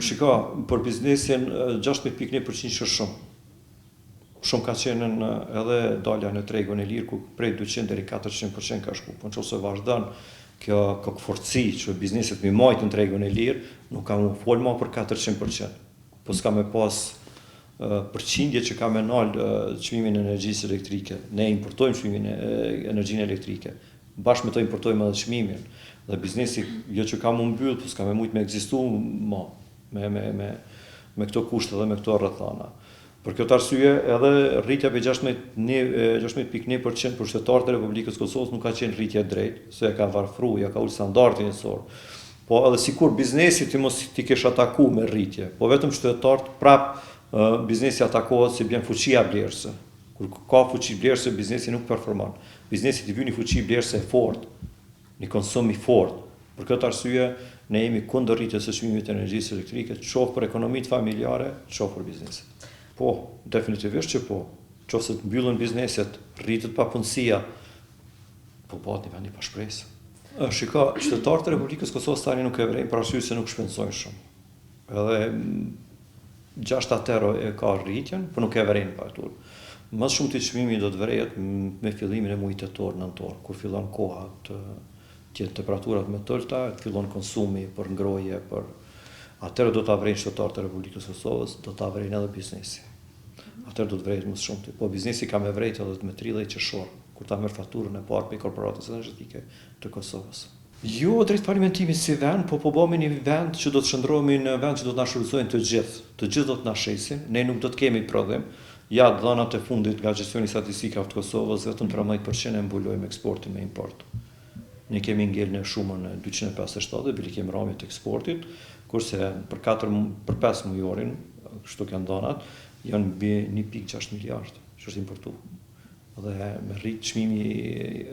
Shiko, për biznesin 16.1% është shumë. Shumë ka qenë edhe dalja në tregun e lirë, ku prej 200 deri 400% ka shku. Po në qoftë se vazhdon kjo forci që bizneset mi majtë në tregun e lirë, nuk ka më folë ma për 400%. Po s'ka me pas përqindje që ka me nalë çmimin e energjisë elektrike. Ne importojmë çmimin e energjinë elektrike. Bashkë me to importojmë edhe çmimin. Dhe biznesi jo që ka më mbyll, po s'ka me mujt me ekzistu ma me këto kushte dhe me këto rrethana. Për këtë arsye, edhe rritja për 16.1% për shtetarët e Republikës Kosovës nuk ka qenë rritje drejtë, se ja ka varfru, ja ka ullë standardin e sorë. Po edhe sikur biznesi ti mos ti kesh ataku me rritje, po vetëm shtetarët prap biznesi atakohet si bjen fuqia blerëse. Kur ka fuqi blerëse, biznesi nuk performon. Biznesi ti vjen një fuqi blerëse e fortë, një konsum i fortë. Për këtë arsye, ne jemi kundër rritjes së çmimit të energjisë elektrike, qoftë për ekonomitë familjare, qoftë për bizneset. Po, definitivisht që po. Qoftë se të mbyllën bizneset, rritet papunësia, po bëhet një vend i pashpresë. Shiko, qytetarët e Republikës Kosovës tani nuk e vrejnë për arsye se nuk shpenzojnë shumë. Edhe 6 euro e ka rritjen, por nuk e vrejnë fakturën. Më shumë të çmimi do të vrejet me fillimin e muajit tetor, nëntor, kur fillon koha të temperaturat më të ulta, fillon konsumi për ngroje, atëherë do ta vrejnë qytetarët e Republikës Kosovës, do ta vrejnë edhe biznesi. Atëherë do të vrejet më shumë. Po biznesi ka me vrejt edhe me 30 qershor, kur ta merr fakturën e parë për korporatës energjetike të Kosovës. Jo drejt falimentimit si vend, po bëhemi një vend që do të shndrohemi në vend që do të na shfrytëzojnë të gjithë do të na shesin, ne nuk do të kemi prodhim. Ja, dhënat e fundit nga gestioni statistikave të Kosovës, vetëm 13% e mbulojmë eksportin me import. Ne kemi ngel në shumën e 257 dhe bili kemi rrëmje të eksportit, kurse për 5 mujorin, kështu kanë dhënat, janë mbi 1.6 miliard që është importuar. Dhe me rrit çmimi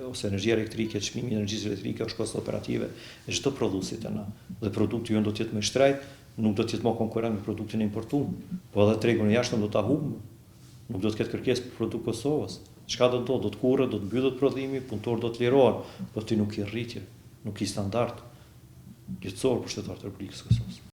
ose energjia elektrike, çmimi i energjisë elektrike është kosto operative e çdo prodhuesit të na. Dhe produkti jonë do të jetë më i shtrejt, nuk do të jetë më konkurrent me produktin e importuar. Po edhe tregun e jashtëm do ta humbë. Nuk do të ketë kërkesë për produkt Kosovës. Çka do të kurrë, do të mbyllet prodhimi, punëtor do të lirohen, po ti nuk i rritje, nuk i standard. Jetësor për shtetarët e Republikës Kosovës.